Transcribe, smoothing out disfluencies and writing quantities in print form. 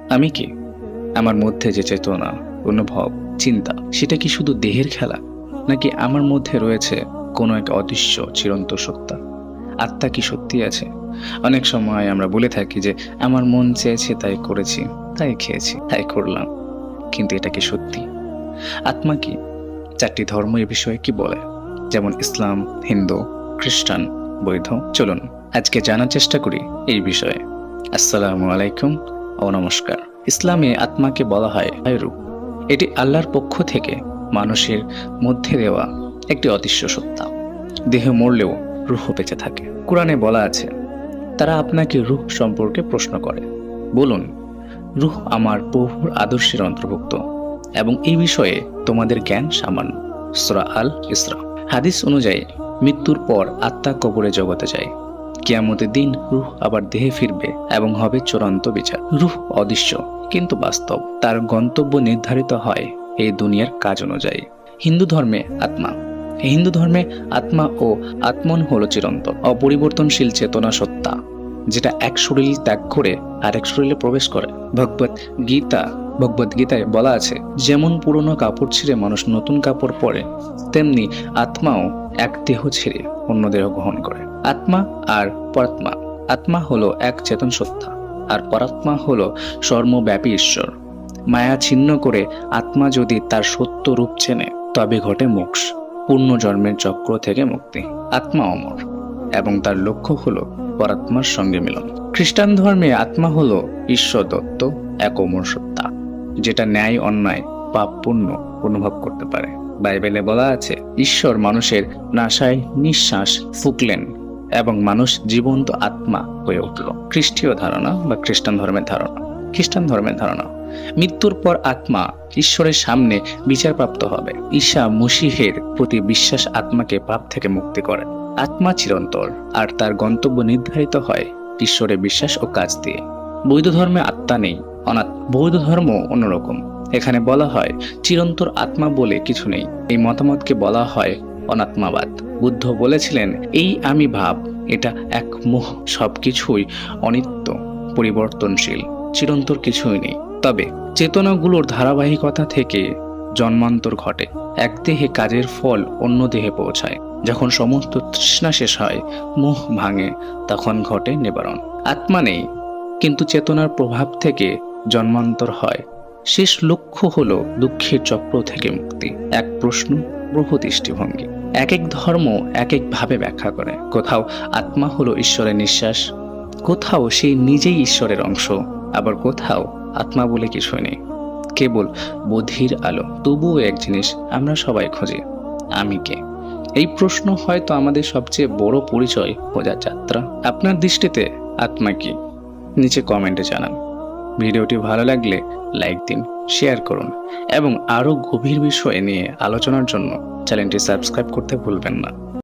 আমি কি? আমার মধ্যে যে চেতনা, অনুভব, চিন্তা, সেটা কি শুধু দেহের খেলা, নাকি আমার মধ্যে রয়েছে কোনো এক অদৃশ্য চিরন্ত সত্তা? আত্মা কি সত্যি আছে? অনেক সময় আমরা বলে থাকি যে আমার মন চেয়েছে তাই করেছি, তাই খেয়েছি, তাই করলাম। কিন্তু এটা কি সত্যি? আত্মা কি? চারটি ধর্ম এ বিষয়ে কি বলে, যেমন ইসলাম, হিন্দু, খ্রিস্টান, বৌদ্ধ। চলুন আজকে জানার চেষ্টা করি এই বিষয়ে। আসসালামু আলাইকুম ও নমস্কার। ইসলামে আত্মাকে বলা হয় রূহ। এটি আল্লাহর পক্ষ থেকে মানুষের মধ্যে দেওয়া একটি অদৃশ্য সত্তা। দেহ মরলেও রূহ বেঁচে থাকে। কোরআনে বলা আছে, তারা আপনাকে রূহ সম্পর্কে প্রশ্ন করে, বলুন, রূহ আমার প্রভুর আদর্শের অন্তর্ভুক্ত এবং এই বিষয়ে তোমাদের জ্ঞান সামান্য। সূরা আল ইসরা। হাদিস অনুযায়ী মৃত্যুর পর আত্মা কবরে জগতে যায়। কিয়ামতের দিন রূহ আবার দেহে ফিরবে এবং হবে চূড়ান্ত বিচার। রূহ অদৃশ্য কিন্তু বাস্তব। তার গন্তব্য নির্ধারিত হয় এই দুনিয়ার কাজ অনুযায়ী। হিন্দু ধর্মে আত্মা ও আত্মন হলো চিরন্তন, অপরিবর্তনশীল চেতনা সত্তা, যেটা এক শরীর ত্যাগ করে আরেক শরীরে প্রবেশ করে। ভগবদ্গীতায় বলা আছে, যেমন পুরনো কাপড় ছিঁড়ে মানুষ নতুন কাপড় পরে, তেমনি আত্মাও এক দেহ ছেড়ে অন্য দেহ গ্রহণ করে। আত্মা আর পরাত্মা। আত্মা হলো এক চেতন সত্তা, আর পরাত্মা হলো সর্বব্যাপী ঈশ্বর। মায়া ছিন্ন করে আত্মা যদি তার সত্য রূপ চেনে, তবে ঘটে মোক্ষ, পূর্ণ জন্মের চক্র থেকে মুক্তি। আত্মা অমর এবং তার লক্ষ্য হলো পরাত্মার সঙ্গে মিলন। খ্রিস্টান ধর্মে আত্মা হলো ঈশ্বর দত্ত এক অমর সত্তা, যেটা ন্যায় অন্যায় পাপ পুণ্য অনুভব করতে পারে। বাইবেলে বলা আছে, ঈশ্বর মানুষের নাসায় নিঃশ্বাস ফুঁকলেন এবং মানুষ জীবন্ত আত্মা হয়ে উঠল। খ্রিস্টীয় ধারণা বা খ্রিস্টান ধর্মের ধারণা, মৃত্যুর পর আত্মা ঈশ্বরের সামনে বিচারপ্রাপ্ত হবে। ঈসা মসীহের প্রতি বিশ্বাস আত্মাকে পাপ থেকে মুক্তি করে। আত্মা চিরন্তর, আর তার গন্তব্য নির্ধারিত হয় ঈশ্বরের বিশ্বাস ও কাজ দিয়ে। বৌদ্ধ ধর্মে আত্মা নেই, বৌদ্ধ ধর্ম অন্যরকম। এখানে বলা হয় চিরন্তর আত্মা বলে কিছু নেই। এই মতামতকে বলা হয় অনাত্মাবাদ। বুদ্ধ বলেছিলেন, এই আমি ভাব, এটা এক মোহ, সবকিছুই অনিত্য, পরিবর্তনশীল, চিরন্তর কিছুই নেই। তবে চেতনাগুলোর ধারাবাহিকতা থেকে জন্মান্তর ঘটে। এক দেহে কাজের ফল অন্য দেহে পৌঁছায়। যখন সমস্ত তৃষ্ণা শেষ হয়, মোহ ভাঙে, তখন ঘটে নিবারণ। আত্মা নেই, কিন্তু চেতনার প্রভাব থেকে জন্মান্তর হয়। শেষ লক্ষ্য হলো দুঃখের চক্র থেকে মুক্তি। এক প্রশ্ন, বহু দৃষ্টিভঙ্গি। এক এক ধর্ম এক এক ভাবে ব্যাখ্যা করে। কোথাও আত্মা হলো ঈশ্বরের নিঃশ্বাস, কোথাও সেই নিজেই ঈশ্বরের অংশ, আবার কোথাও আত্মা বলে কিছু নেই, কেবল বোধির আলো। তবুও এক জিনিস আমরা সবাই খুঁজি, আমি কে? এই প্রশ্ন হয়তো আমাদের সবচেয়ে বড় পরিচয় খোঁজার যাত্রা। আপনার দৃষ্টিতে আত্মা কি? নিচে কমেন্টে জানান। ভিডিওটি ভালো লাগলে লাইক দিন, শেয়ার করুন এবং আরো গভীর বিষয় নিয়ে আলোচনার জন্য চ্যানেলটি সাবস্ক্রাইব করতে ভুলবেন না।